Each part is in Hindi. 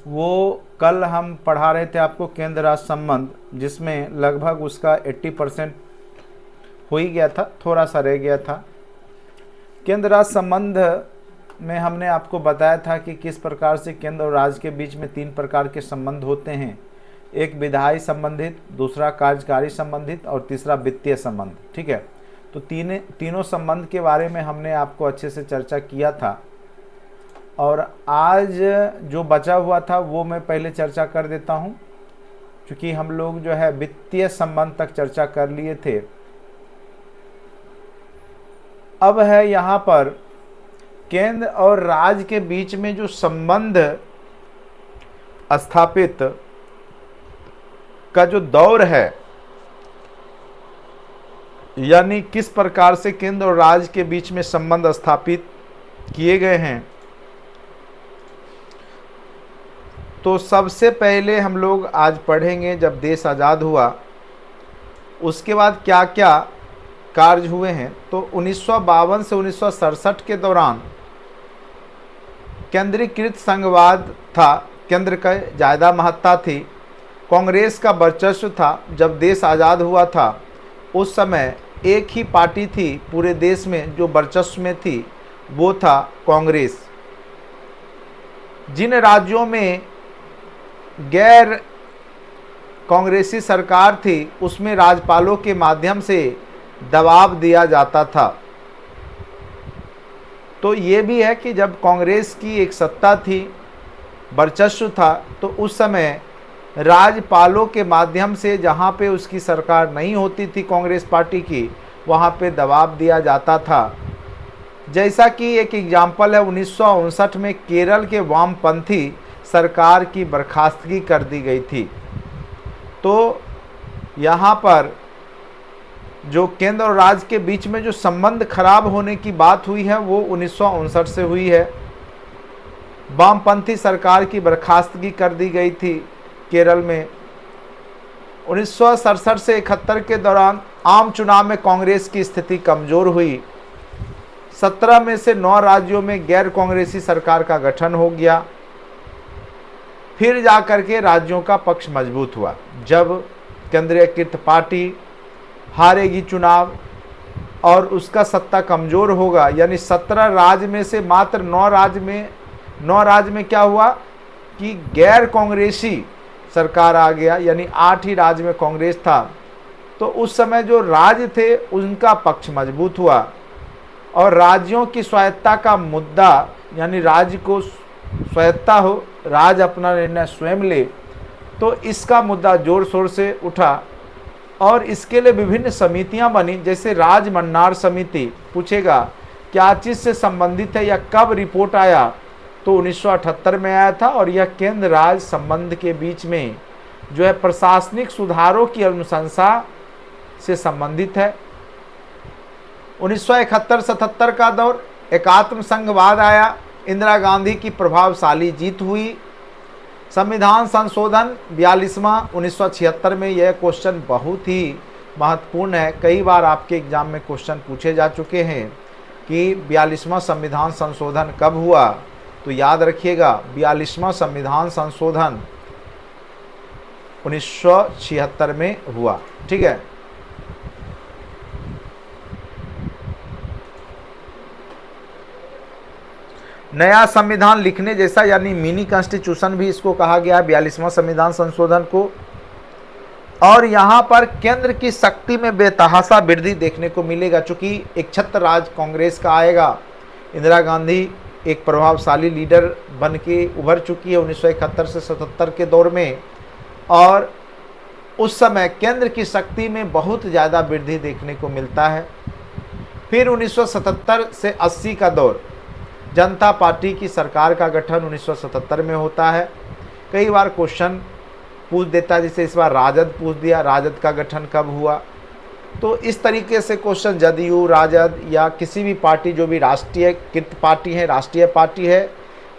वो कल हम पढ़ा रहे थे आपको केंद्र राज्य संबंध, जिसमें लगभग उसका 80% हो ही गया था, थोड़ा सा रह गया था। केंद्र राज्य संबंध में हमने आपको बताया था कि किस प्रकार से केंद्र और राज्य के बीच में 3 प्रकार के संबंध होते हैं। एक विधायी संबंधित, दूसरा कार्यकारी संबंधित और तीसरा वित्तीय संबंध। ठीक है, तो तीनों संबंध के बारे में हमने आपको अच्छे से चर्चा किया था। और आज जो बचा हुआ था वो मैं पहले चर्चा कर देता हूं, क्योंकि हम लोग जो है वित्तीय संबंध तक चर्चा कर लिए थे। अब है यहाँ पर केंद्र और राज्य के बीच में जो संबंध स्थापित का जो दौर है, यानी किस प्रकार से केंद्र और राज्य के बीच में संबंध स्थापित किए गए हैं। तो सबसे पहले हम लोग आज पढ़ेंगे जब देश आज़ाद हुआ उसके बाद क्या क्या कार्य हुए हैं। तो 1952 से 1967 के दौरान केंद्रीकृत संघवाद था, केंद्र का ज़्यादा महत्ता थी, कांग्रेस का वर्चस्व था। जब देश आज़ाद हुआ था उस समय एक ही पार्टी थी पूरे देश में जो वर्चस्व में थी, वो था कांग्रेस। जिन राज्यों में गैर कांग्रेसी सरकार थी उसमें राज्यपालों के माध्यम से दबाव दिया जाता था। तो ये भी है कि जब कांग्रेस की एक सत्ता थी, वर्चस्व था, तो उस समय राज्यपालों के माध्यम से जहाँ पे उसकी सरकार नहीं होती थी कांग्रेस पार्टी की, वहाँ पे दबाव दिया जाता था। जैसा कि एक एग्जाम्पल है 1959 में केरल के वामपंथी सरकार की बर्खास्तगी कर दी गई थी। तो यहाँ पर जो केंद्र और राज्य के बीच में जो संबंध खराब होने की बात हुई है वो 1959 से हुई है। वामपंथी सरकार की बर्खास्तगी कर दी गई थी केरल में। 1967 से 71 के दौरान आम चुनाव में कांग्रेस की स्थिति कमज़ोर हुई। 17 में से 9 राज्यों में गैर कांग्रेसी सरकार का गठन हो गया। फिर जाकर के राज्यों का पक्ष मजबूत हुआ। जब केंद्रीकृत पार्टी हारेगी चुनाव और उसका सत्ता कमज़ोर होगा, यानी 17 राज्य में से मात्र 9 राज्य में क्या हुआ कि गैर कांग्रेसी सरकार आ गया, यानी 8 ही राज्य में कांग्रेस था। तो उस समय जो राज्य थे उनका पक्ष मजबूत हुआ और राज्यों की स्वायत्ता का मुद्दा, यानी राज्य को स्वायत्ता हो, राज्य अपना निर्णय स्वयं ले, तो इसका मुद्दा जोर शोर से उठा और इसके लिए विभिन्न समितियां बनी। जैसे राज मन्नार समिति, पूछेगा क्या चीज़ से संबंधित है या कब रिपोर्ट आया, तो 1978 में आया था और यह केंद्र राज्य संबंध के बीच में जो है प्रशासनिक सुधारों की अनुशंसा से संबंधित है। 1971-77 का दौर, एकात्म संघवाद आया, इंदिरा गांधी की प्रभावशाली जीत हुई। संविधान संशोधन 42वां 1976 में, यह क्वेश्चन बहुत ही महत्वपूर्ण है। कई बार आपके एग्जाम में क्वेश्चन पूछे जा चुके हैं कि 42वां संविधान संशोधन कब हुआ। तो याद रखिएगा 42वां संविधान संशोधन 1976 में हुआ। ठीक है, नया संविधान लिखने जैसा, यानी मिनी कॉन्स्टिट्यूशन भी इसको कहा गया है 42वां संविधान संशोधन को। और यहाँ पर केंद्र की शक्ति में बेतहाशा वृद्धि देखने को मिलेगा, चूँकि एक छत्र राज कांग्रेस का आएगा। इंदिरा गांधी एक प्रभावशाली लीडर बन के उभर चुकी है 1971 से 77 के दौर में, और उस समय केंद्र की शक्ति में बहुत ज़्यादा वृद्धि देखने को मिलता है। फिर 1977 से 80 का दौर, जनता पार्टी की सरकार का गठन 1977 में होता है। कई बार क्वेश्चन पूछ देता है, जैसे इस बार राजद पूछ दिया, राजद का गठन कब हुआ। तो इस तरीके से क्वेश्चन जदयू, राजद या किसी भी पार्टी जो भी राष्ट्रीयकृत पार्टी है, राष्ट्रीय पार्टी है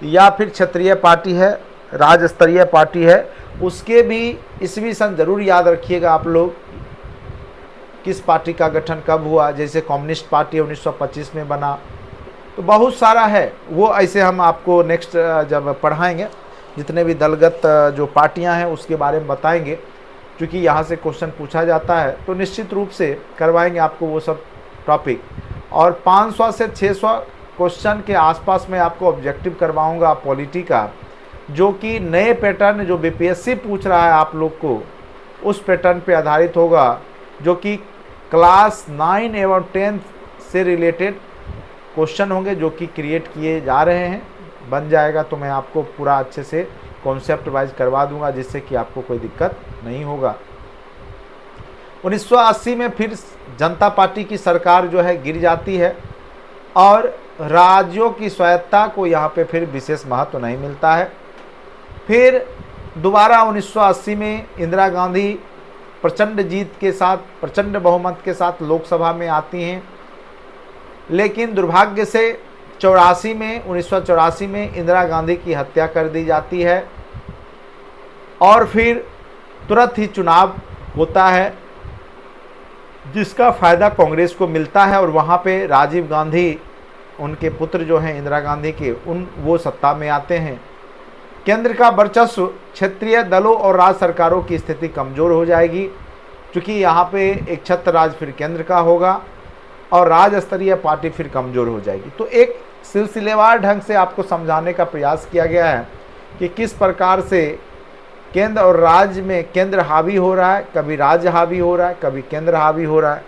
या फिर क्षेत्रीय पार्टी है, राज्य स्तरीय पार्टी है, उसके भी ईस्वी सन जरूर याद रखिएगा आप लोग, किस पार्टी का गठन कब हुआ। जैसे कम्युनिस्ट पार्टी 1925 में बना। तो बहुत सारा है वो, ऐसे हम आपको नेक्स्ट जब पढ़ाएंगे जितने भी दलगत जो पार्टियां हैं उसके बारे में बताएंगे, क्योंकि यहाँ से क्वेश्चन पूछा जाता है, तो निश्चित रूप से करवाएंगे आपको वो सब टॉपिक। और 500 से 600 क्वेश्चन के आसपास में आपको ऑब्जेक्टिव करवाऊंगा पॉलिटी का, जो कि नए पैटर्न जो बीपीएससी पूछ रहा है आप लोग को, उस पैटर्न पे आधारित होगा, जो कि क्लास 9 एवं 10 से रिलेटेड क्वेश्चन होंगे, जो कि क्रिएट किए जा रहे हैं। बन जाएगा तो मैं आपको पूरा अच्छे से कॉन्सेप्ट वाइज करवा दूंगा, जिससे कि आपको कोई दिक्कत नहीं होगा। 1980 में फिर जनता पार्टी की सरकार जो है गिर जाती है, और राज्यों की स्वायत्ता को यहाँ पे फिर विशेष महत्व नहीं मिलता है। फिर दोबारा 1980 में इंदिरा गांधी प्रचंड जीत के साथ, प्रचंड बहुमत के साथ लोकसभा में आती हैं, लेकिन दुर्भाग्य से 1984 में इंदिरा गांधी की हत्या कर दी जाती है, और फिर तुरंत ही चुनाव होता है, जिसका फ़ायदा कांग्रेस को मिलता है, और वहाँ पे राजीव गांधी, उनके पुत्र जो हैं इंदिरा गांधी के, वो सत्ता में आते हैं। केंद्र का वर्चस्व क्षेत्रीय दलों और राज्य सरकारों की स्थिति कमज़ोर हो जाएगी, क्योंकि यहाँ पे एक छत्र राज फिर केंद्र का होगा, और राज्य स्तरीय पार्टी फिर कमज़ोर हो जाएगी। तो एक सिलसिलेवार ढंग से आपको समझाने का प्रयास किया गया है कि किस प्रकार से केंद्र और राज्य में केंद्र हावी हो रहा है, कभी राज्य हावी हो रहा है, कभी केंद्र हावी हो रहा है।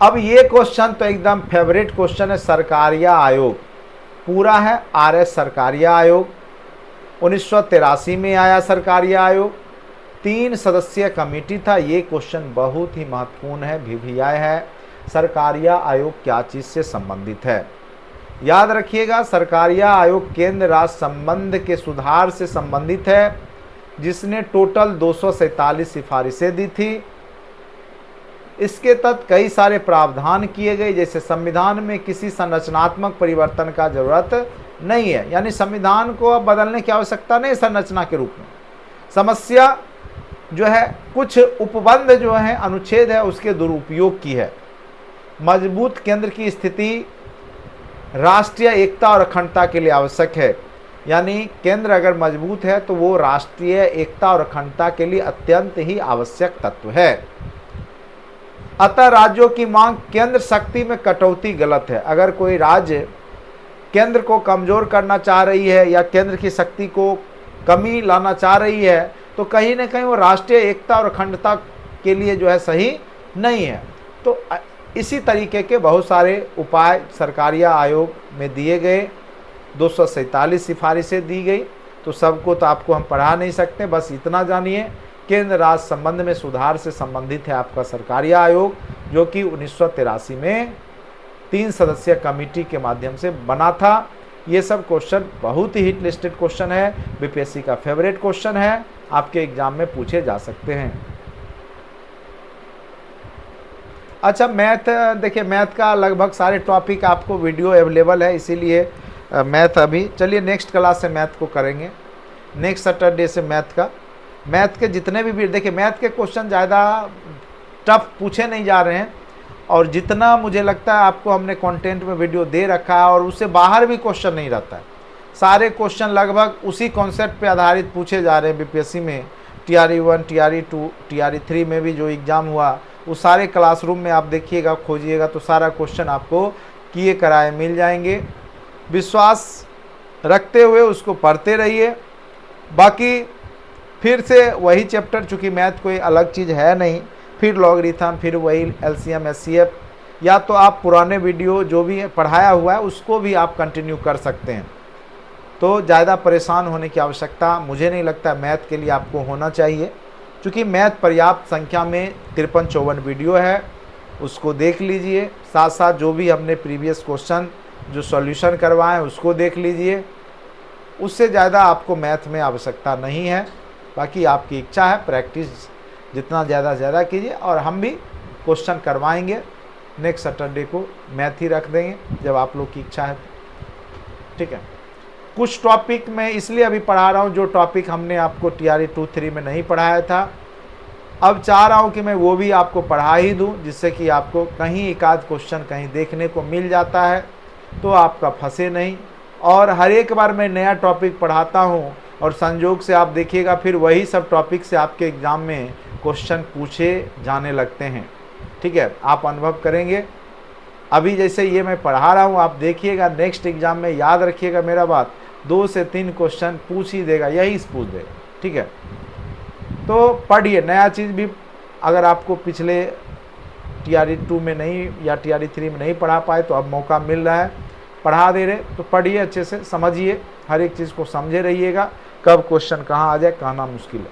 अब ये क्वेश्चन तो एकदम फेवरेट क्वेश्चन है, सरकारिया आयोग पूरा है, आरएस सरकारिया आयोग 1983 में आया। सरकारिया आयोग 3 सदस्यीय कमेटी था। ये क्वेश्चन बहुत ही महत्वपूर्ण है, वीवीआई है। सरकारिया आयोग क्या चीज़ से संबंधित है, याद रखिएगा। सरकारिया आयोग केंद्र राज्य संबंध के सुधार से संबंधित है, जिसने टोटल 247 सिफारिशें दी थी। इसके तहत कई सारे प्रावधान किए गए, जैसे संविधान में किसी संरचनात्मक परिवर्तन का जरूरत नहीं है, यानी संविधान को अब बदलने की आवश्यकता नहीं संरचना के रूप में। समस्या जो है कुछ उपबंध जो है, अनुच्छेद है, उसके दुरुपयोग की है। मजबूत केंद्र की स्थिति राष्ट्रीय एकता और अखंडता के लिए आवश्यक है, यानी केंद्र अगर मजबूत है तो वो राष्ट्रीय एकता और अखंडता के लिए अत्यंत ही आवश्यक तत्व है। अतः राज्यों की मांग केंद्र शक्ति में कटौती गलत है। अगर कोई राज्य केंद्र को कमज़ोर करना चाह रही है या केंद्र की शक्ति को कमी लाना चाह रही है, तो कहीं ना कहीं वो राष्ट्रीय एकता और अखंडता के लिए जो है सही नहीं है। तो इसी तरीके के बहुत सारे उपाय सरकारिया आयोग में दिए गए, 247 सिफारिशें दी गई। तो सबको तो आपको हम पढ़ा नहीं सकते, बस इतना जानिए, केंद्र राज्य संबंध में सुधार से संबंधित है आपका सरकारिया आयोग, जो कि 1983 में 3 सदस्यीय कमेटी के माध्यम से बना था। ये सब क्वेश्चन बहुत ही हिट लिस्टेड क्वेश्चन है, बीपीएससी का फेवरेट क्वेश्चन है, आपके एग्जाम में पूछे जा सकते हैं। अच्छा, मैथ देखिए, मैथ का लगभग सारे टॉपिक आपको वीडियो अवेलेबल है, इसीलिए मैथ अभी चलिए नेक्स्ट क्लास से मैथ को करेंगे, नेक्स्ट सैटरडे से मैथ के जितने भी देखिए, मैथ के क्वेश्चन ज़्यादा टफ पूछे नहीं जा रहे हैं, और जितना मुझे लगता है आपको हमने कंटेंट में वीडियो दे रखा है, और उससे बाहर भी क्वेश्चन नहीं रहता है। सारे क्वेश्चन लगभग उसी कॉन्सेप्ट पे आधारित पूछे जा रहे हैं बीपीएससी में। टीआरई 1, टीआरई 2, टीआरई 3 में भी जो एग्ज़ाम हुआ, वो सारे क्लासरूम में आप देखिएगा, खोजिएगा तो सारा क्वेश्चन आपको किए कराए मिल जाएंगे। विश्वास रखते हुए उसको पढ़ते रहिए। बाकी फिर से वही चैप्टर, चूँकि मैथ कोई अलग चीज़ है नहीं, फिर लॉगरिथम, फिर वही एलसीएम एचसीएफ, या तो आप पुराने वीडियो जो भी पढ़ाया हुआ है उसको भी आप कंटिन्यू कर सकते हैं। तो ज़्यादा परेशान होने की आवश्यकता मुझे नहीं लगता मैथ के लिए आपको होना चाहिए, क्योंकि मैथ पर्याप्त संख्या में 53-54 वीडियो है, उसको देख लीजिए। साथ साथ जो भी हमने प्रीवियस क्वेश्चन जो सॉल्यूशन करवाएं उसको देख लीजिए। उससे ज़्यादा आपको मैथ में आवश्यकता नहीं है। बाकी आपकी इच्छा है, प्रैक्टिस जितना ज़्यादा से ज़्यादा कीजिए, और हम भी क्वेश्चन करवाएंगे। नेक्स्ट सैटरडे को मैथ ही रख देंगे जब आप लोग की इच्छा है, ठीक है। कुछ टॉपिक मैं इसलिए अभी पढ़ा रहा हूँ जो टॉपिक हमने आपको टीआरई 2-3 में नहीं पढ़ाया था। अब चाह रहा हूँ कि मैं वो भी आपको पढ़ा ही दूँ, जिससे कि आपको कहीं एक आध क्वेश्चन कहीं देखने को मिल जाता है, तो आपका फंसे नहीं। और हर एक बार मैं नया टॉपिक पढ़ाता हूँ और संयोग से आप देखिएगा फिर वही सब टॉपिक से आपके एग्ज़ाम में क्वेश्चन पूछे जाने लगते हैं। ठीक है, आप अनुभव करेंगे। अभी जैसे ये मैं पढ़ा रहा हूँ, आप देखिएगा नेक्स्ट एग्ज़ाम में, याद रखिएगा मेरा बात, 2 से 3 क्वेश्चन पूछ ही देगा, यही पूछ देगा। ठीक है, तो पढ़िए, नया चीज़ भी अगर आपको पिछले TRE 2 में नहीं या TRE 3 में नहीं पढ़ा पाए तो अब मौका मिल रहा है, पढ़ा दे रहे, तो पढ़िए, अच्छे से समझिए, हर एक चीज़ को समझे रहिएगा, कब क्वेश्चन कहाँ आ जाए कहना मुश्किल है।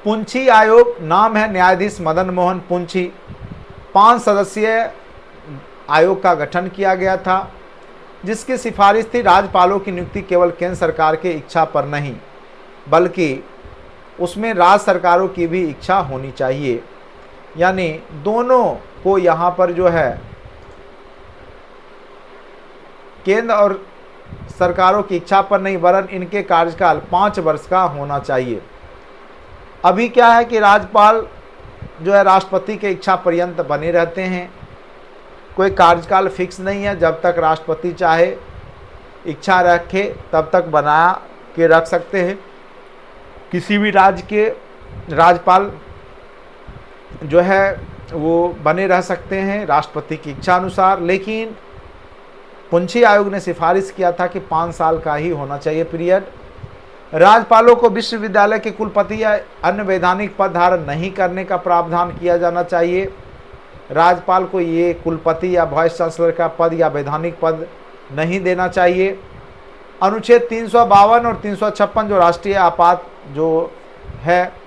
पुंछी आयोग, नाम है न्यायाधीश मदन मोहन पुंछी। 5 सदस्यीय आयोग का गठन किया गया था, जिसकी सिफारिश थी राज्यपालों की नियुक्ति केवल केंद्र सरकार की इच्छा पर नहीं, बल्कि उसमें राज्य सरकारों की भी इच्छा होनी चाहिए। यानी दोनों को यहाँ पर जो है केंद्र और सरकारों की इच्छा पर नहीं, वरन इनके कार्यकाल 5 वर्ष का होना चाहिए। अभी क्या है कि राज्यपाल जो है राष्ट्रपति के इच्छा पर्यंत बने रहते हैं, कोई कार्यकाल फिक्स नहीं है, जब तक राष्ट्रपति चाहे इच्छा रखे तब तक बना के रख सकते हैं। किसी भी राज्य के राज्यपाल जो है वो बने रह सकते हैं राष्ट्रपति की इच्छा अनुसार, लेकिन पुंछी आयोग ने सिफारिश किया था कि 5 साल का ही होना चाहिए पीरियड। राज्यपालों को विश्वविद्यालय के कुलपति या अन्य वैधानिक पद धारण नहीं करने का प्रावधान किया जाना चाहिए। राज्यपाल को ये कुलपति या वाइस चांसलर का पद या वैधानिक पद नहीं देना चाहिए। अनुच्छेद 352 और 356 जो राष्ट्रीय आपात जो है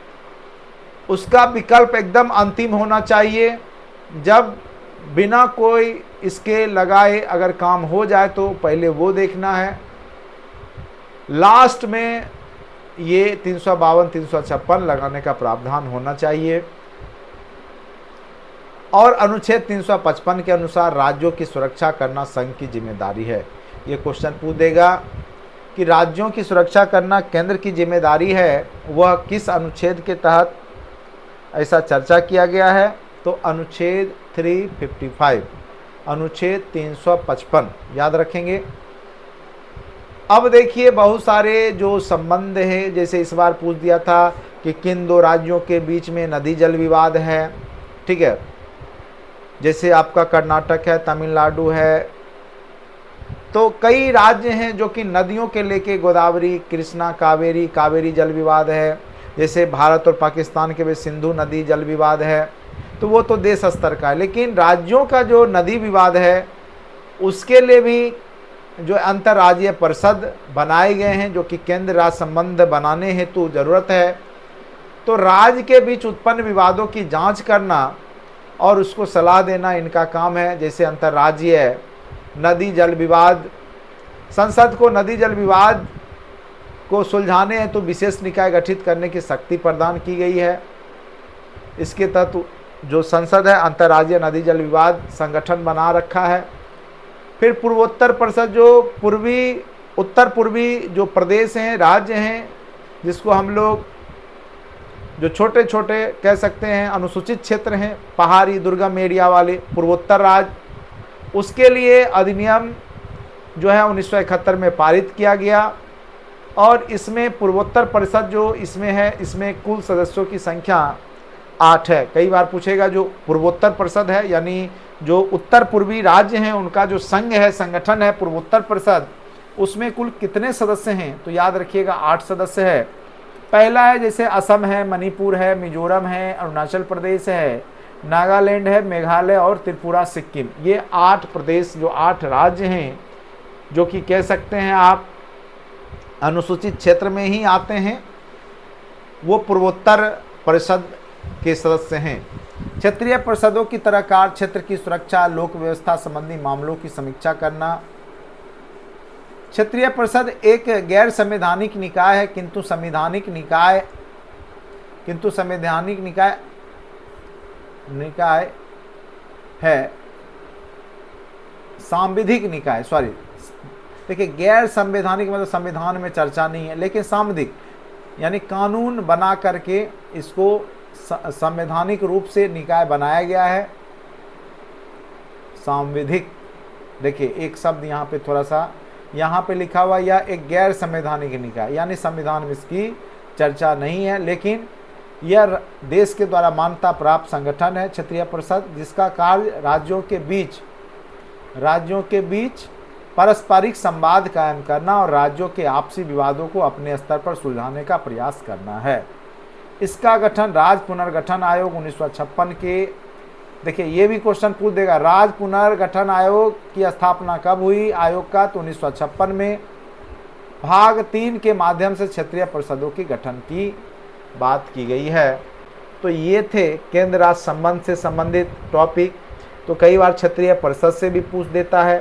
उसका विकल्प एकदम अंतिम होना चाहिए। जब बिना कोई इसके लगाए अगर काम हो जाए तो पहले वो देखना है, लास्ट में ये 352 356 लगाने का प्रावधान होना चाहिए। और अनुच्छेद 355 के अनुसार राज्यों की सुरक्षा करना संघ की जिम्मेदारी है। ये क्वेश्चन पूछ देगा कि राज्यों की सुरक्षा करना केंद्र की जिम्मेदारी है, वह किस अनुच्छेद के तहत ऐसा चर्चा किया गया है? तो अनुच्छेद 355, अनुच्छेद 355 याद रखेंगे। अब देखिए बहुत सारे जो संबंध हैं, जैसे इस बार पूछ दिया था कि किन 2 राज्यों के बीच में नदी जल विवाद है। ठीक है, जैसे आपका कर्नाटक है, तमिलनाडु है, तो कई राज्य हैं जो कि नदियों के लेके गोदावरी, कृष्णा, कावेरी, कावेरी जल विवाद है। जैसे भारत और पाकिस्तान के बीच सिंधु नदी जल विवाद है, तो वो तो देश स्तर का है। लेकिन राज्यों का जो नदी विवाद है उसके लिए भी जो अंतर्राज्यीय परिषद बनाए गए हैं, जो कि केंद्र राज्य संबंध बनाने हेतु जरूरत है। तो राज्य के बीच उत्पन्न विवादों की जांच करना और उसको सलाह देना इनका काम है। जैसे अंतर्राज्यीय नदी जल विवाद, संसद को नदी जल विवाद को सुलझाने हेतु विशेष निकाय गठित करने की शक्ति प्रदान की गई है। इसके तहत जो संसद है अंतर्राज्यीय नदी जल विवाद संगठन बना रखा है। फिर पूर्वोत्तर परिषद, जो उत्तर पूर्वी जो प्रदेश हैं, राज्य हैं, जिसको हम लोग जो छोटे छोटे कह सकते हैं अनुसूचित क्षेत्र हैं, पहाड़ी दुर्गम एरिया वाले पूर्वोत्तर राज्य, उसके लिए अधिनियम जो है 1971 में पारित किया गया। और इसमें पूर्वोत्तर परिषद जो इसमें है, इसमें कुल सदस्यों की संख्या 8 है। कई बार पूछेगा जो पूर्वोत्तर परिषद है, यानी जो उत्तर पूर्वी राज्य हैं उनका जो संघ है, संगठन है पूर्वोत्तर परिषद, उसमें कुल कितने सदस्य हैं? तो याद रखिएगा 8 सदस्य है। पहला है जैसे असम है, मणिपुर है, मिजोरम है, अरुणाचल प्रदेश है, नागालैंड है, मेघालय और त्रिपुरा, सिक्किम। ये 8 प्रदेश, जो 8 राज्य हैं, जो कि कह सकते हैं आप अनुसूचित क्षेत्र में ही आते हैं, वो पूर्वोत्तर परिषद के सदस्य हैं। क्षेत्रीय परिषदों की तरह कार्य क्षेत्र की सुरक्षा, लोक व्यवस्था संबंधी मामलों की समीक्षा करना। क्षेत्रीय परिषद एक गैर संवैधानिक निकाय है, किंतु संवैधानिक निकाय है, सांविधिक निकाय, सॉरी, देखिए गैर संवैधानिक मतलब संविधान में चर्चा नहीं है, लेकिन सांविधिक यानी कानून बना करके इसको संवैधानिक रूप से निकाय बनाया गया है। सांविधिक, देखिए एक शब्द यहाँ पे थोड़ा सा यहाँ पे लिखा हुआ यह एक गैर संवैधानिक निकाय, यानी संविधान में इसकी चर्चा नहीं है, लेकिन यह देश के द्वारा मान्यता प्राप्त संगठन है क्षेत्रीय परिषद, जिसका कार्य राज्यों के बीच पारस्परिक संवाद कायम करना और राज्यों के आपसी विवादों को अपने स्तर पर सुलझाने का प्रयास करना है। इसका गठन राज्य पुनर्गठन आयोग 1956 के, देखिए ये भी क्वेश्चन पूछ देगा, राज्य पुनर्गठन आयोग की स्थापना कब हुई आयोग का, तो 1956 में भाग 3 के माध्यम से क्षेत्रीय परिषदों के गठन की बात की गई है। तो ये थे केंद्र राज्य संबंध से संबंधित टॉपिक। तो कई बार क्षेत्रीय परिषद से भी पूछ देता है,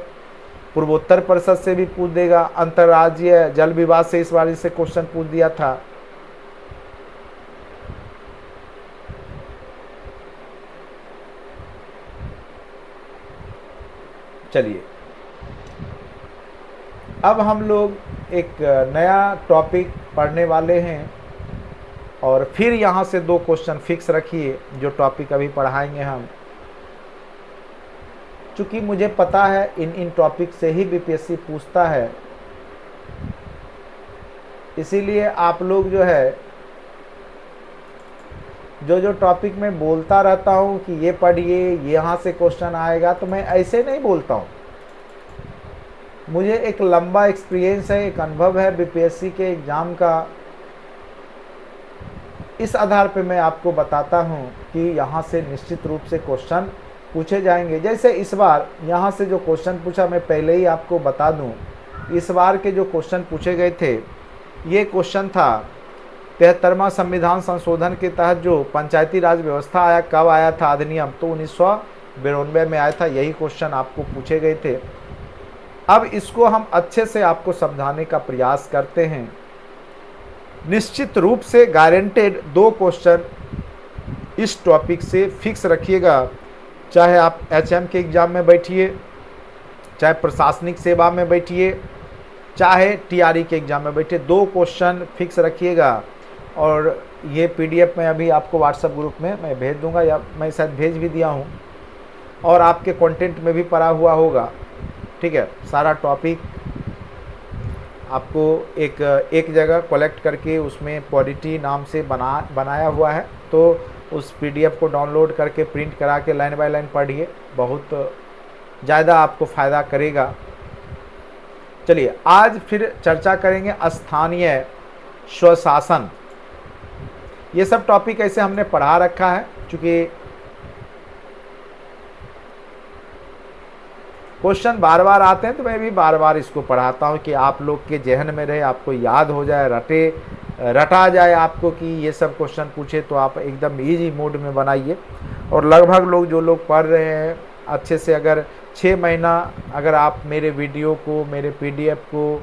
पूर्वोत्तर परिषद से भी पूछ देगा, अंतर्राज्यीय जल विवाद से इस बार से क्वेश्चन पूछ दिया था। चलिए अब हम लोग एक नया टॉपिक पढ़ने वाले हैं और फिर यहाँ से 2 क्वेश्चन फिक्स रखिए जो टॉपिक अभी पढ़ाएंगे हम। चूँकि मुझे पता है इन टॉपिक से ही बीपीएससी पूछता है, इसीलिए आप लोग जो है जो टॉपिक में बोलता रहता हूँ कि ये पढ़िए यहाँ से क्वेश्चन आएगा, तो मैं ऐसे नहीं बोलता हूँ। मुझे एक लंबा एक्सपीरियंस है, एक अनुभव है बीपीएससी के एग्ज़ाम का। इस आधार पे मैं आपको बताता हूँ कि यहाँ से निश्चित रूप से क्वेश्चन पूछे जाएंगे। जैसे इस बार यहाँ से जो क्वेश्चन पूछा, मैं पहले ही आपको बता दूँ, इस बार के जो क्वेश्चन पूछे गए थे, ये क्वेश्चन था 73वां संविधान संशोधन के तहत जो पंचायती राज व्यवस्था आया, कब आया था अधिनियम, तो 1992 में आया था। यही क्वेश्चन आपको पूछे गए थे। अब इसको हम अच्छे से आपको समझाने का प्रयास करते हैं। निश्चित रूप से गारंटेड 2 क्वेश्चन इस टॉपिक से फिक्स रखिएगा, चाहे आप एचएम के एग्ज़ाम में बैठिए, चाहे प्रशासनिक सेवा में बैठिए, चाहे टीआरई के एग्ज़ाम में बैठिए, 2 क्वेश्चन फिक्स रखिएगा। और ये पीडीएफ में अभी आपको व्हाट्सएप ग्रुप में मैं भेज दूंगा, या मैं शायद भेज भी दिया हूँ, और आपके कंटेंट में भी पड़ा हुआ होगा। ठीक है, सारा टॉपिक आपको एक जगह कलेक्ट करके उसमें पॉलिटी नाम से बनाया हुआ है। तो उस पीडीएफ को डाउनलोड करके प्रिंट करा के लाइन बाय लाइन पढ़िए, बहुत ज़्यादा आपको फ़ायदा करेगा। चलिए आज फिर चर्चा करेंगे स्थानीय स्वशासन। ये सब टॉपिक ऐसे हमने पढ़ा रखा है, चूँकि क्वेश्चन बार बार आते हैं तो मैं भी बार बार इसको पढ़ाता हूँ कि आप लोग के जहन में रहे, आपको याद हो जाए, रटा जाए आपको कि ये सब क्वेश्चन पूछे, तो आप एकदम इजी मोड में बनाइए। और लगभग लोग जो लोग पढ़ रहे हैं अच्छे से, अगर 6 महीना अगर आप मेरे वीडियो को, मेरे पीडीएफ को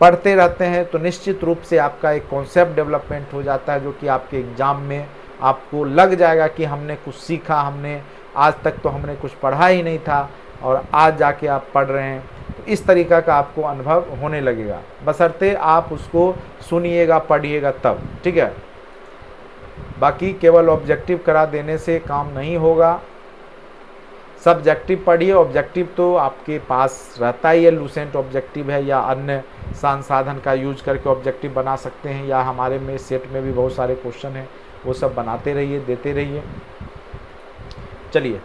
पढ़ते रहते हैं, तो निश्चित रूप से आपका एक कॉन्सेप्ट डेवलपमेंट हो जाता है, जो कि आपके एग्ज़ाम में आपको लग जाएगा कि हमने कुछ सीखा, हमने आज तक तो हमने कुछ पढ़ा ही नहीं था और आज जाके आप पढ़ रहे हैं। तो इस तरीक़ा का आपको अनुभव होने लगेगा, बशर्ते आप उसको सुनिएगा, पढ़िएगा तब। ठीक है, बाकी केवल ऑब्जेक्टिव करा देने से काम नहीं होगा। सब्जेक्टिव पढ़िए, ऑब्जेक्टिव तो आपके पास रहता ही है, लूसेंट ऑब्जेक्टिव है, या अन्य संसाधन का यूज करके ऑब्जेक्टिव बना सकते हैं, या हमारे में सेट में भी बहुत सारे क्वेश्चन हैं, वो सब बनाते रहिए, देते रहिए। चलिए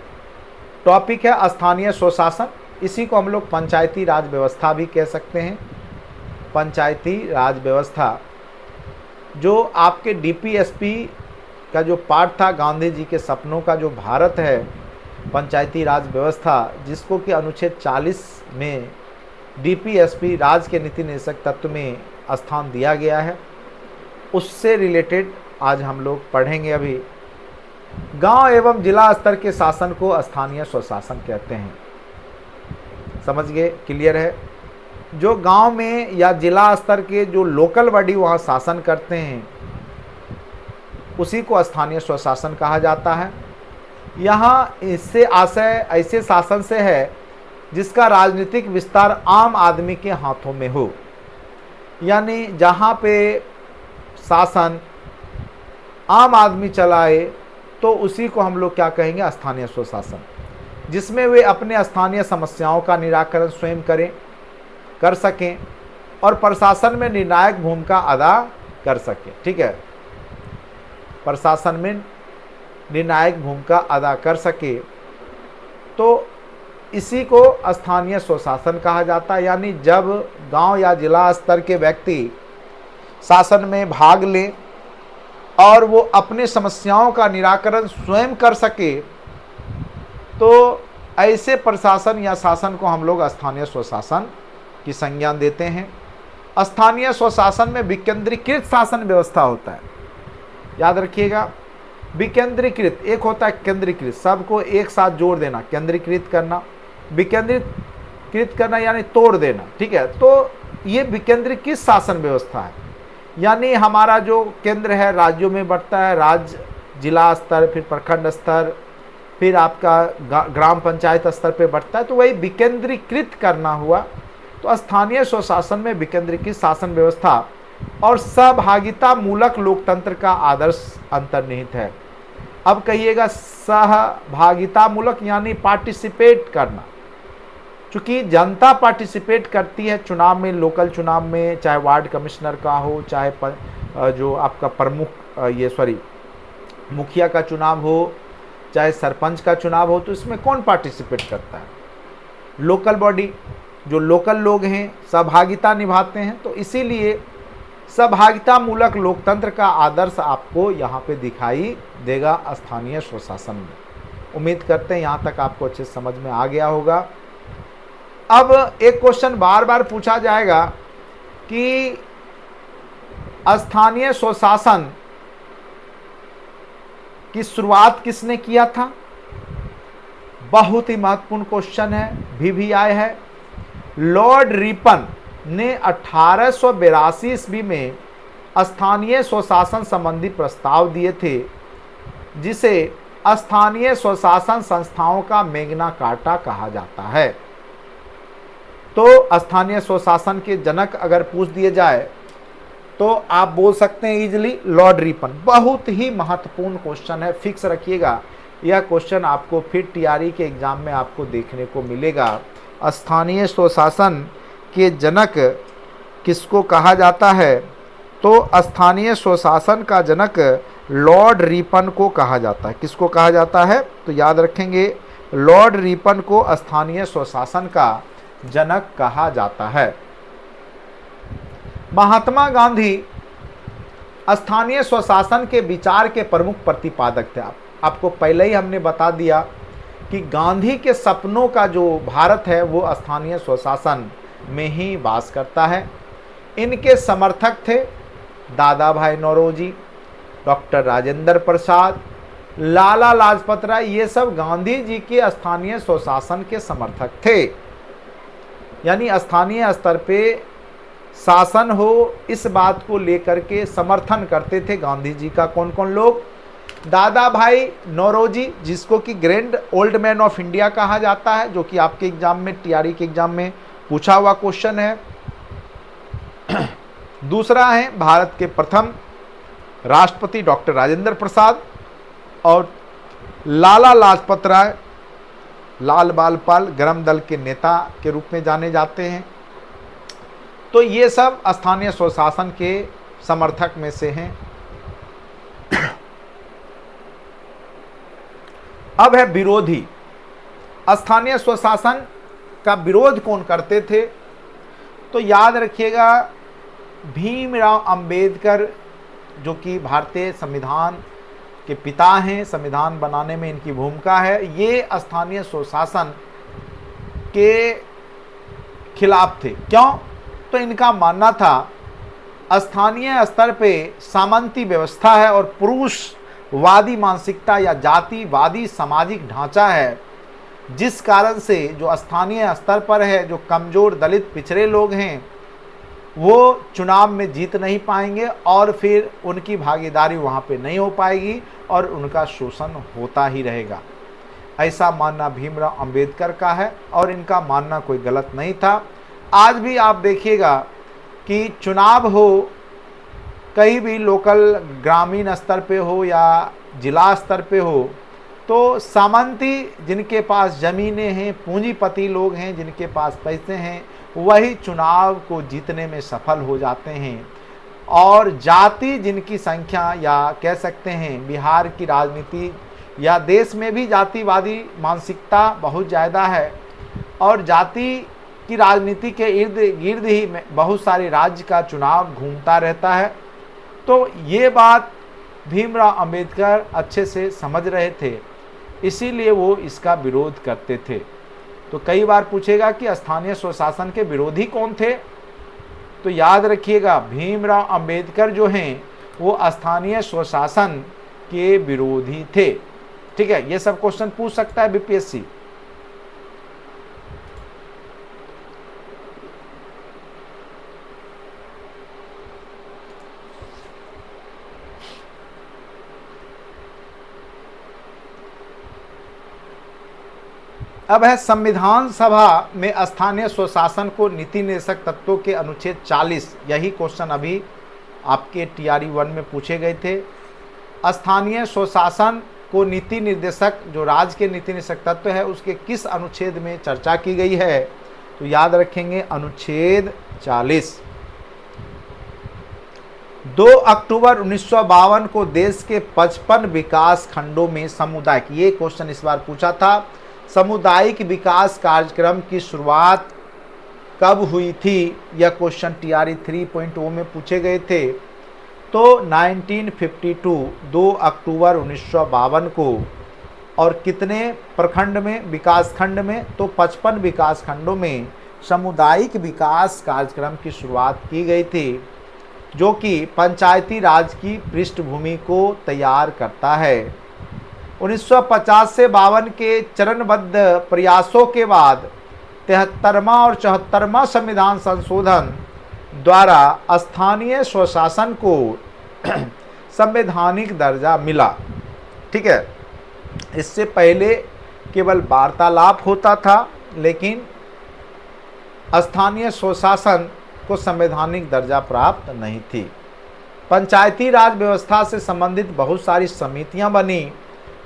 टॉपिक है स्थानीय स्वशासन। इसी को हम लोग पंचायती राज व्यवस्था भी कह सकते हैं। पंचायती राज व्यवस्था जो आपके डीपीएसपी का जो पार्ट था, गांधी जी के सपनों का जो भारत है, पंचायती राज व्यवस्था, जिसको कि अनुच्छेद 40 में डीपीएसपी राज के नीति निर्देशक तत्व में स्थान दिया गया है, उससे रिलेटेड आज हम लोग पढ़ेंगे। अभी गांव एवं जिला स्तर के शासन को स्थानीय स्वशासन कहते हैं। समझ गए? क्लियर है? जो गांव में या जिला स्तर के जो लोकल बॉडी वहाँ शासन करते हैं, उसी को स्थानीय स्वशासन कहा जाता है। यहाँ इससे आशय ऐसे शासन से है जिसका राजनीतिक विस्तार आम आदमी के हाथों में हो, यानी जहाँ पे शासन आम आदमी चलाए, तो उसी को हम लोग क्या कहेंगे? स्थानीय स्वशासन, जिसमें वे अपने स्थानीय समस्याओं का निराकरण स्वयं करें। कर सकें और प्रशासन में निर्णायक भूमिका अदा कर सकें। ठीक है, प्रशासन में निर्णायक भूमिका अदा कर सके तो इसी को स्थानीय स्वशासन कहा जाता है। यानी जब गांव या जिला स्तर के व्यक्ति शासन में भाग लें और वो अपने समस्याओं का निराकरण स्वयं कर सके तो ऐसे प्रशासन या शासन को हम लोग स्थानीय स्वशासन की संज्ञा देते हैं। स्थानीय स्वशासन में विकेंद्रीकृत शासन व्यवस्था होता है, याद रखिएगा। विकेंद्रीकृत एक होता है केंद्रीकृत, सबको एक साथ जोड़ देना, केंद्रीकृत करना, विकेंद्रीकृत करना यानी तोड़ देना। ठीक है, तो ये विकेंद्रीकृत शासन व्यवस्था है। यानी हमारा जो केंद्र है राज्यों में बढ़ता है, राज्य जिला स्तर, फिर प्रखंड स्तर, फिर आपका ग्राम पंचायत स्तर पे बढ़ता है, तो वही विकेंद्रीकृत करना हुआ। तो स्थानीय स्वशासन में विकेंद्रीकृत शासन व्यवस्था और सहभागिता मूलक लोकतंत्र का आदर्श अंतर्निहित है। अब कहिएगा सहभागिता मूलक यानी पार्टिसिपेट करना, चूंकि जनता पार्टिसिपेट करती है चुनाव में, लोकल चुनाव में, चाहे वार्ड कमिश्नर का हो, चाहे जो आपका प्रमुख मुखिया का चुनाव हो, चाहे सरपंच का चुनाव हो, तो इसमें कौन पार्टिसिपेट करता है? लोकल बॉडी, जो लोकल लोग हैं सहभागिता निभाते हैं। तो इसीलिए सहभागिता मूलक लोकतंत्र का आदर्श आपको यहाँ पे दिखाई देगा स्थानीय स्वशासन में। उम्मीद करते हैं यहाँ तक आपको अच्छे समझ में आ गया होगा। अब एक क्वेश्चन बार बार पूछा जाएगा कि स्थानीय स्वशासन की शुरुआत किसने किया था? बहुत ही महत्वपूर्ण क्वेश्चन है, VVI है। लॉर्ड रिपन ने 1882 ईस्वी में स्थानीय स्वशासन संबंधी प्रस्ताव दिए थे, जिसे स्थानीय स्वशासन संस्थाओं का मैग्ना कार्टा कहा जाता है। तो स्थानीय स्वशासन के जनक अगर पूछ दिए जाए तो आप बोल सकते हैं इजीली लॉर्ड रिपन। बहुत ही महत्वपूर्ण क्वेश्चन है, फिक्स रखिएगा। यह क्वेश्चन आपको फिर TRE के एग्जाम में आपको देखने को मिलेगा। स्थानीय स्वशासन के जनक किसको कहा जाता है? तो स्थानीय स्वशासन का जनक लॉर्ड रिपन को कहा जाता है। किसको कहा जाता है? तो याद रखेंगे लॉर्ड रिपन को स्थानीय स्वशासन का जनक कहा जाता है। महात्मा गांधी स्थानीय स्वशासन के विचार के प्रमुख प्रतिपादक थे। आपको पहले ही हमने बता दिया कि गांधी के सपनों का जो भारत है वो स्थानीय स्वशासन में ही वास करता है। इनके समर्थक थे दादा भाई नौरोजी, डॉक्टर राजेंद्र प्रसाद, लाला लाजपत राय। ये सब गांधी जी के स्थानीय स्वशासन के समर्थक थे। यानी स्थानीय स्तर पे शासन हो इस बात को लेकर के समर्थन करते थे गांधी जी का कौन कौन लोग? दादा भाई नौरोजी, जिसको कि grand old man of India कहा जाता है, जो कि आपके एग्जाम में TRE के एग्जाम में पूछा हुआ क्वेश्चन है। दूसरा है भारत के प्रथम राष्ट्रपति डॉक्टर राजेंद्र प्रसाद, और लाला लाजपत राय, लाल बाल पाल, गरम दल के नेता के रूप में जाने जाते हैं। तो ये सब स्थानीय स्वशासन के समर्थक में से हैं। अब है विरोधी। स्थानीय स्वशासन का विरोध कौन करते थे? तो याद रखिएगा भीमराव अंबेडकर, जो कि भारतीय संविधान के पिता हैं, संविधान बनाने में इनकी भूमिका है। ये स्थानीय स्वशासन के खिलाफ थे। क्यों? तो इनका मानना था स्थानीय स्तर पे सामंती व्यवस्था है और पुरुषवादी मानसिकता या जातिवादी सामाजिक ढांचा है, जिस कारण से जो स्थानीय स्तर पर है, जो कमजोर दलित पिछड़े लोग हैं, वो चुनाव में जीत नहीं पाएंगे और फिर उनकी भागीदारी वहाँ पे नहीं हो पाएगी और उनका शोषण होता ही रहेगा। ऐसा मानना भीमराव अंबेडकर का है और इनका मानना कोई गलत नहीं था। आज भी आप देखिएगा कि चुनाव हो, कहीं भी लोकल ग्रामीण स्तर पे हो या जिला स्तर पे हो, तो सामंती जिनके पास ज़मीनें हैं, पूंजीपति लोग हैं, जिनके पास पैसे हैं, वही चुनाव को जीतने में सफल हो जाते हैं। और जाति जिनकी संख्या, या कह सकते हैं बिहार की राजनीति या देश में भी जातिवादी मानसिकता बहुत ज़्यादा है, और जाति की राजनीति के इर्द गिर्द ही बहुत सारे राज्य का चुनाव घूमता रहता है। तो ये बात भीमराव अंबेडकर अच्छे से समझ रहे थे, इसीलिए वो इसका विरोध करते थे। तो कई बार पूछेगा कि स्थानीय स्वशासन के विरोधी कौन थे, तो याद रखिएगा भीमराव अंबेडकर जो हैं वो स्थानीय स्वशासन के विरोधी थे। ठीक है, ये सब क्वेश्चन पूछ सकता है बीपीएससी। अब है संविधान सभा में स्थानीय स्वशासन को नीति निर्देशक तत्वों के अनुच्छेद 40, यही क्वेश्चन अभी आपके टीआरई 1 में पूछे गए थे। स्थानीय स्वशासन को नीति निर्देशक, जो राज्य के नीति निर्देशक तत्व है, उसके किस अनुच्छेद में चर्चा की गई है, तो याद रखेंगे अनुच्छेद 40। 2 अक्टूबर 1952 को देश के 55 विकास खंडों में सामुदायिक, ये क्वेश्चन इस बार पूछा था, सामुदायिक विकास कार्यक्रम की शुरुआत कब हुई थी, यह क्वेश्चन टीआरई 3.0 में पूछे गए थे। तो 1952 2 अक्टूबर 1952 को, और कितने प्रखंड में, विकास खंड में, तो 55 विकास खंडों में सामुदायिक विकास कार्यक्रम की शुरुआत की गई थी, जो कि पंचायती राज की पृष्ठभूमि को तैयार करता है। 1950 से 52 के चरणबद्ध प्रयासों के बाद 73वां और 74वां संविधान संशोधन द्वारा स्थानीय स्वशासन को संवैधानिक दर्जा मिला। ठीक है, इससे पहले केवल वार्तालाप होता था, लेकिन स्थानीय स्वशासन को संवैधानिक दर्जा प्राप्त नहीं थी। पंचायती राज व्यवस्था से संबंधित बहुत सारी समितियां बनी,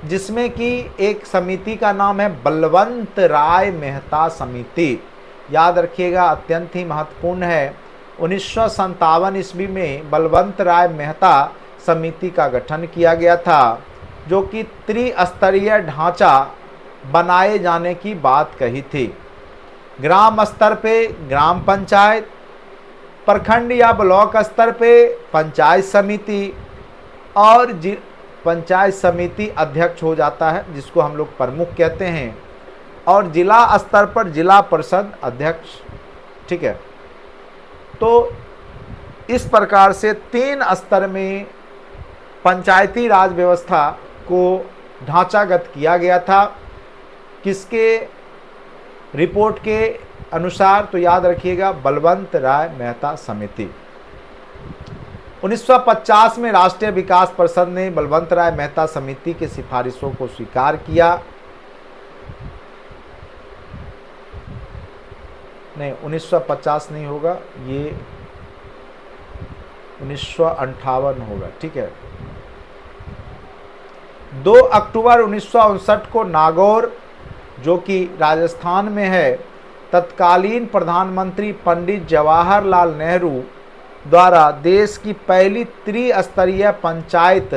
जिसमें कि एक समिति का नाम है बलवंत राय मेहता समिति। याद रखिएगा, अत्यंत ही महत्वपूर्ण है। 1957 ईस्वी में बलवंत राय मेहता समिति का गठन किया गया था, जो कि त्रिस्तरीय ढांचा बनाए जाने की बात कही थी। ग्राम स्तर पे ग्राम पंचायत, प्रखंड या ब्लॉक स्तर पे पंचायत समिति, और पंचायत समिति अध्यक्ष हो जाता है, जिसको हम लोग प्रमुख कहते हैं, और जिला स्तर पर जिला परिषद अध्यक्ष। ठीक है, तो इस प्रकार से 3 स्तर में पंचायती राज व्यवस्था को ढांचागत किया गया था। किसके रिपोर्ट के अनुसार, तो याद रखिएगा बलवंत राय मेहता समिति। 1950 में राष्ट्रीय विकास परिषद ने बलवंत राय मेहता समिति की सिफारिशों को स्वीकार किया। नहीं, 1950 नहीं होगा, ये 1958 होगा। ठीक है, 2 अक्टूबर 1959 को नागौर, जो कि राजस्थान में है, तत्कालीन प्रधानमंत्री पंडित जवाहरलाल नेहरू द्वारा देश की पहली त्रिस्तरीय पंचायत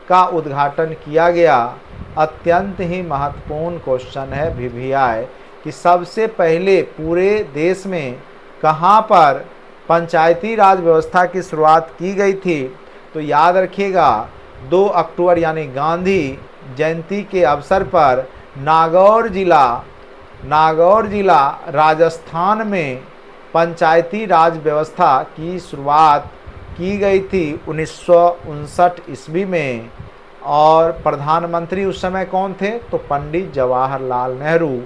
का उद्घाटन किया गया। अत्यंत ही महत्वपूर्ण क्वेश्चन है वीवीआई कि सबसे पहले पूरे देश में कहां पर पंचायती राज व्यवस्था की शुरुआत की गई थी, तो याद रखिएगा 2 अक्टूबर यानी गांधी जयंती के अवसर पर नागौर जिला राजस्थान में पंचायती राज व्यवस्था की शुरुआत की गई थी 1959 ईस्वी में। और प्रधानमंत्री उस समय कौन थे, तो पंडित जवाहरलाल नेहरू।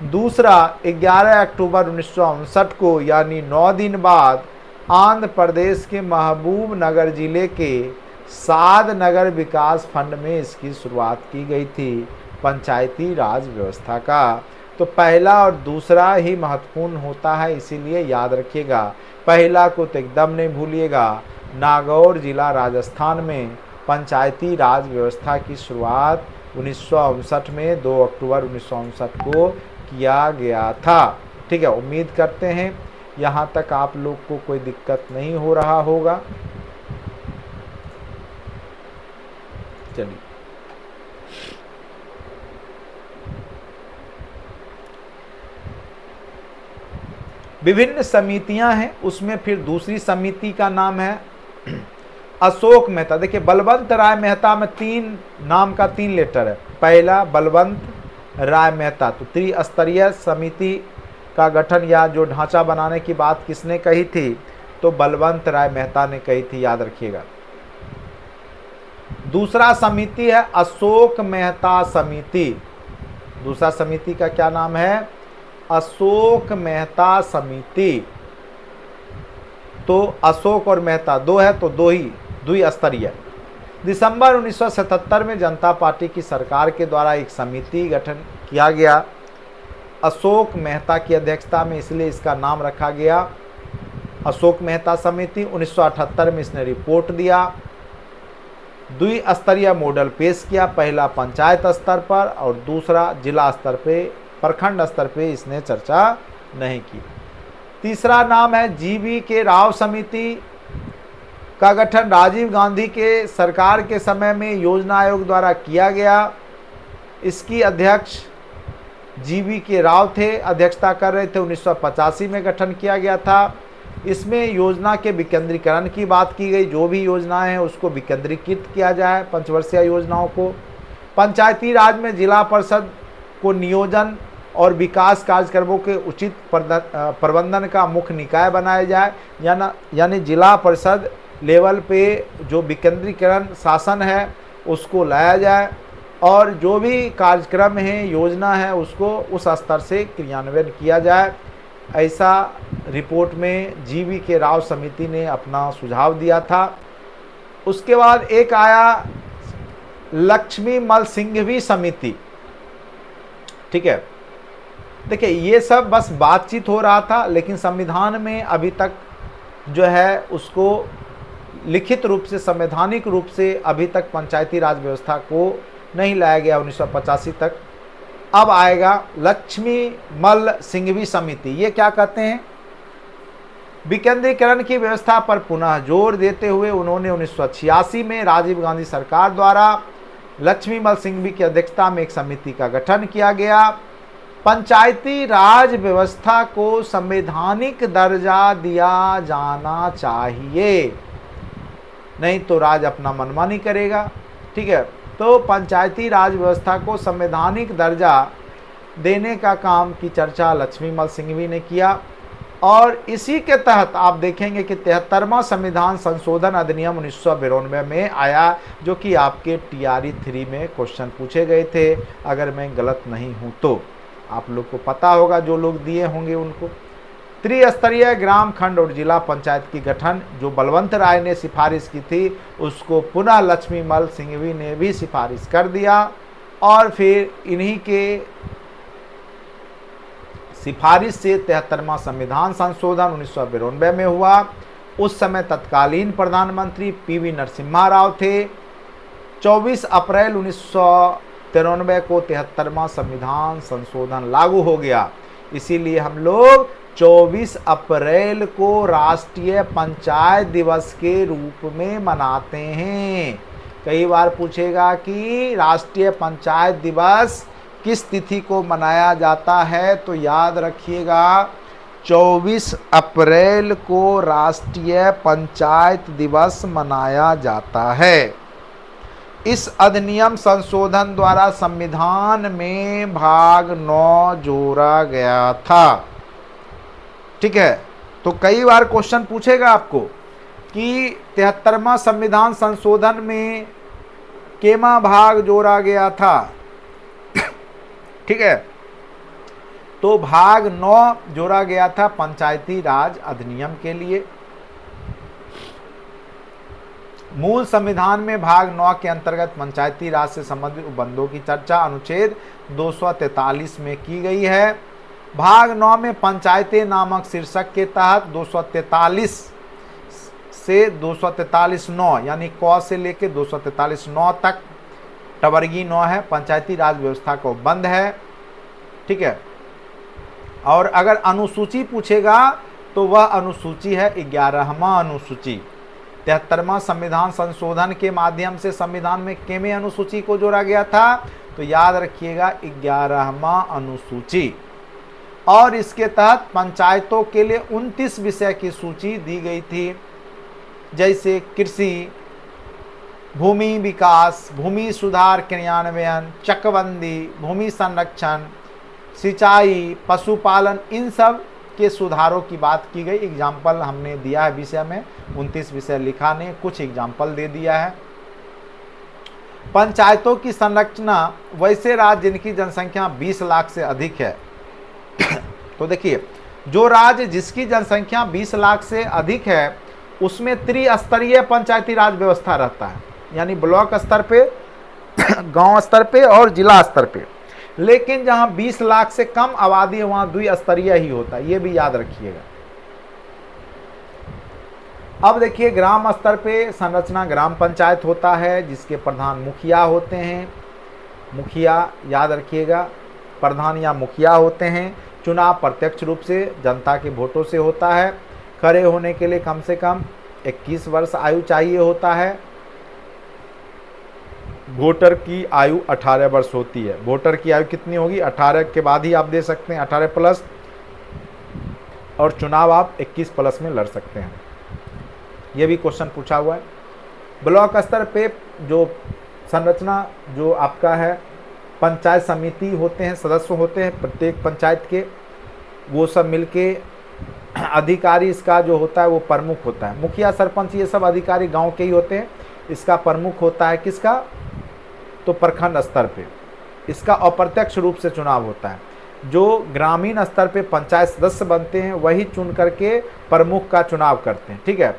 दूसरा, 11 अक्टूबर 1959 को यानी 9 दिन बाद आंध्र प्रदेश के महबूब नगर जिले के साध नगर विकास फंड में इसकी शुरुआत की गई थी पंचायती राज व्यवस्था का। तो पहला और दूसरा ही महत्वपूर्ण होता है, इसीलिए याद रखिएगा, पहला को तो एकदम नहीं भूलिएगा। नागौर जिला राजस्थान में पंचायती राज व्यवस्था की शुरुआत 1959 में 2 अक्टूबर 1959 को किया गया था। ठीक है, उम्मीद करते हैं यहाँ तक आप लोग को कोई दिक्कत नहीं हो रहा होगा। चलिए, विभिन्न समितियां हैं, उसमें फिर दूसरी समिति का नाम है अशोक मेहता। देखिए, बलवंत राय मेहता में 3 नाम का 3 लेटर है। पहला बलवंत राय मेहता, तो त्रिस्तरीय समिति का गठन या जो ढांचा बनाने की बात किसने कही थी? तो बलवंत राय मेहता ने कही थी, याद रखिएगा। दूसरा समिति है अशोक मेहता समिति। दूसरा समिति का क्या नाम है? अशोक मेहता समिति। तो अशोक और मेहता 2 है, तो 2 ही द्विस्तरीय। दिसंबर 1977 में जनता पार्टी की सरकार के द्वारा एक समिति गठन किया गया अशोक मेहता की अध्यक्षता में, इसलिए इसका नाम रखा गया अशोक मेहता समिति। 1978 में इसने रिपोर्ट दिया, द्विस्तरीय मॉडल पेश किया, पहला पंचायत स्तर पर और दूसरा जिला स्तर पे, प्रखंड स्तर पे इसने चर्चा नहीं की। तीसरा नाम है जीवी के राव समिति का गठन राजीव गांधी के सरकार के समय में योजना आयोग द्वारा किया गया। इसकी अध्यक्ष जीवी के राव थे, अध्यक्षता कर रहे थे। 1985 में गठन किया गया था। इसमें योजना के विकेंद्रीकरण की बात की गई, जो भी योजनाएं हैं उसको विकेंद्रीकृत किया जाए, पंचवर्षीय योजनाओं को। पंचायती राज में जिला परिषद को नियोजन और विकास कार्यक्रमों के उचित प्रबंधन का मुख्य निकाय बनाया जाए, यानी जिला परिषद लेवल पे जो विकेंद्रीकरण शासन है उसको लाया जाए और जो भी कार्यक्रम है, योजना है, उसको उस स्तर से क्रियान्वयन किया जाए। ऐसा रिपोर्ट में जीवी के राव समिति ने अपना सुझाव दिया था। उसके बाद एक आया लक्ष्मी मल सिंघवी समिति। ठीक है, देखिए ये सब बस बातचीत हो रहा था, लेकिन संविधान में अभी तक जो है उसको लिखित रूप से, संवैधानिक रूप से अभी तक पंचायती राज व्यवस्था को नहीं लाया गया 1985 तक। अब आएगा लक्ष्मी मल सिंघवी समिति। ये क्या कहते हैं? विकेंद्रीकरण की व्यवस्था पर पुनः जोर देते हुए उन्होंने 1986 में राजीव गांधी सरकार द्वारा लक्ष्मी मल सिंघवी की अध्यक्षता में एक समिति का गठन किया गया। पंचायती राज व्यवस्था को संवैधानिक दर्जा दिया जाना चाहिए, नहीं तो राज अपना मनमानी करेगा। ठीक है, तो पंचायती राज व्यवस्था को संवैधानिक दर्जा देने का काम की चर्चा लक्ष्मी मल सिंघवी ने किया। और इसी के तहत आप देखेंगे कि 73वां संविधान संशोधन अधिनियम 1992 में आया, जो कि आपके TRE 3 में क्वेश्चन पूछे गए थे, अगर मैं गलत नहीं हूं तो। आप लोग को पता होगा, जो लोग दिए होंगे उनको। त्रिस्तरीय ग्राम खंड और जिला पंचायत की गठन जो बलवंत राय ने सिफारिश की थी, उसको पुनः लक्ष्मी मल सिंघवी ने भी सिफारिश कर दिया। और फिर इन्हीं के सिफारिश से 73वां संविधान संशोधन 1992 में हुआ। उस समय तत्कालीन प्रधानमंत्री PV नरसिम्हा राव थे। 24 अप्रैल 1993 को 73वां संविधान संशोधन लागू हो गया। इसीलिए हम लोग 24 अप्रैल को राष्ट्रीय पंचायत दिवस के रूप में मनाते हैं। कई बार पूछेगा कि राष्ट्रीय पंचायत दिवस किस तिथि को मनाया जाता है, तो याद रखिएगा 24 अप्रैल को राष्ट्रीय पंचायत दिवस मनाया जाता है। इस अधिनियम संशोधन द्वारा संविधान में भाग 9 जोड़ा गया था। ठीक है, तो कई बार क्वेश्चन पूछेगा आपको कि 73वां संविधान संशोधन में केमा भाग जोड़ा गया था। ठीक है, तो भाग 9 जोड़ा गया था पंचायती राज अधिनियम के लिए। मूल संविधान में भाग 9 के अंतर्गत पंचायती राज से संबंधित उपबंधों की चर्चा अनुच्छेद 243 में की गई है। भाग 9 में पंचायतें नामक शीर्षक के तहत 243 से 243(9) यानी क से लेकर 243(9) तक टवर्गी 9 है, पंचायती राज व्यवस्था का उपबंध है। ठीक है, और अगर अनुसूची पूछेगा तो वह अनुसूची है 11वां अनुसूची। 73वां संविधान संशोधन के माध्यम से संविधान में कितने अनुसूची को जोड़ा गया था? तो याद रखिएगा 11वां अनुसूची। और इसके तहत पंचायतों के लिए 29 विषय की सूची दी गई थी, जैसे कृषि, भूमि विकास, भूमि सुधार क्रियान्वयन, चकबंदी, भूमि संरक्षण, सिंचाई, पशुपालन, इन सब के सुधारों की बात की गई। एग्जाम्पल हमने दिया है विषय में, 29 विषय लिखा नहीं, कुछ एग्जाम्पल दे दिया है। पंचायतों की संरचना, वैसे राज्य जिनकी जनसंख्या 20 लाख से अधिक है तो देखिए, जो राज्य जिसकी जनसंख्या 20 लाख से अधिक है उसमें त्रिस्तरीय पंचायती राज व्यवस्था रहता है, यानी ब्लॉक स्तर पे, गांव स्तर पे और जिला स्तर पे। लेकिन जहां 20 लाख से कम आबादी है वहां द्विस्तरीय ही होता है, ये भी याद रखिएगा। अब देखिए, ग्राम स्तर पे संरचना ग्राम पंचायत होता है, जिसके प्रधान मुखिया होते हैं। मुखिया याद रखिएगा, प्रधान या मुखिया होते हैं। चुनाव प्रत्यक्ष रूप से जनता के वोटों से होता है। खड़े होने के लिए कम से कम 21 वर्ष आयु चाहिए होता है। वोटर की आयु 18 वर्ष होती है। वोटर की आयु कितनी होगी? 18 के बाद ही आप दे सकते हैं, 18 प्लस, और चुनाव आप 21 प्लस में लड़ सकते हैं। ये भी क्वेश्चन पूछा हुआ है। ब्लॉक स्तर पे जो संरचना जो आपका है, पंचायत समिति होते हैं, सदस्य होते हैं प्रत्येक पंचायत के, वो सब मिलके अधिकारी इसका जो होता है वो प्रमुख होता है। मुखिया, सरपंच, ये सब अधिकारी गांव के ही होते हैं। इसका प्रमुख होता है किसका? तो प्रखंड स्तर पे इसका अप्रत्यक्ष रूप से चुनाव होता है। जो ग्रामीण स्तर पे पंचायत सदस्य बनते हैं वही चुन करके प्रमुख का चुनाव करते हैं, ठीक है।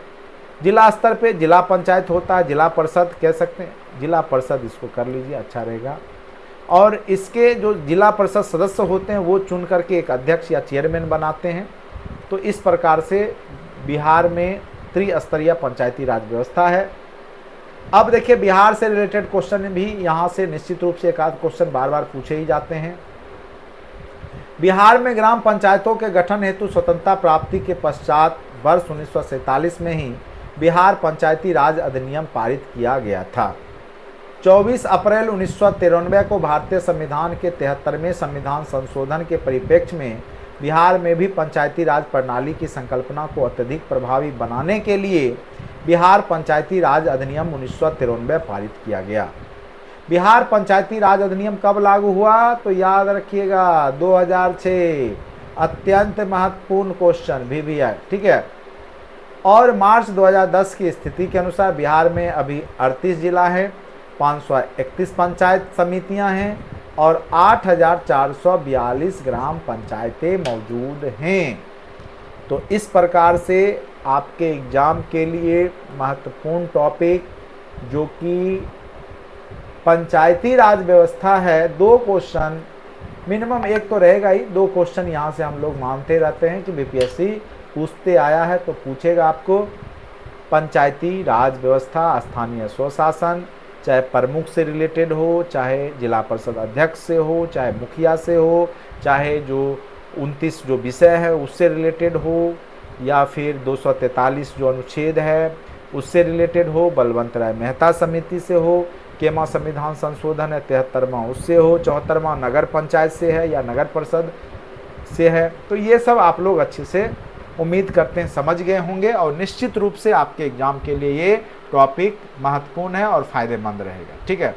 जिला स्तर पे जिला पंचायत होता है, जिला परिषद कह सकते हैं, जिला परिषद इसको कर लीजिए, अच्छा रहेगा। और इसके जो जिला परिषद सदस्य होते हैं वो चुन करके एक अध्यक्ष या चेयरमैन बनाते हैं। तो इस प्रकार से बिहार में त्रिस्तरीय पंचायती राज व्यवस्था है। अब देखिए, बिहार से रिलेटेड क्वेश्चन भी यहाँ से निश्चित रूप से एक आध क्वेश्चन बार बार पूछे ही जाते हैं। बिहार में ग्राम पंचायतों के गठन हेतु स्वतंत्रता प्राप्ति के पश्चात वर्ष 1947 में ही बिहार पंचायती राज अधिनियम पारित किया गया था। 24 अप्रैल 1993 को भारतीय संविधान के 73वें संविधान संशोधन के परिप्रेक्ष्य में बिहार में भी पंचायती राज प्रणाली की संकल्पना को अत्यधिक प्रभावी बनाने के लिए बिहार पंचायती राज अधिनियम 1993 पारित किया गया। बिहार पंचायती राज अधिनियम कब लागू हुआ? तो याद रखिएगा 2006। अत्यंत महत्वपूर्ण क्वेश्चन भी है, ठीक है। और मार्च 2010 की स्थिति के अनुसार बिहार में अभी 38 जिला है, 531 पंचायत समितियां हैं और 8,442 ग्राम पंचायतें मौजूद हैं। तो इस प्रकार से आपके एग्जाम के लिए महत्वपूर्ण टॉपिक जो कि पंचायती राज व्यवस्था है, 2 क्वेश्चन मिनिमम, एक तो रहेगा ही, 2 क्वेश्चन यहाँ से हम लोग मानते रहते हैं कि बीपीएससी पूछते आया है तो पूछेगा आपको। पंचायती राज व्यवस्था, स्थानीय स्वशासन, चाहे प्रमुख से रिलेटेड हो, चाहे जिला परिषद अध्यक्ष से हो, चाहे मुखिया से हो, चाहे जो 29 जो विषय है उससे रिलेटेड हो, या फिर 243 जो अनुच्छेद है उससे रिलेटेड हो, बलवंत राय मेहता समिति से हो, केमा संविधान संशोधन है 73वां उससे हो, 74वां नगर पंचायत से है या नगर परिषद से है। तो ये सब आप लोग अच्छे से उम्मीद करते हैं समझ गए होंगे, और निश्चित रूप से आपके एग्जाम के लिए ये टॉपिक महत्वपूर्ण है और फायदेमंद रहेगा, ठीक है।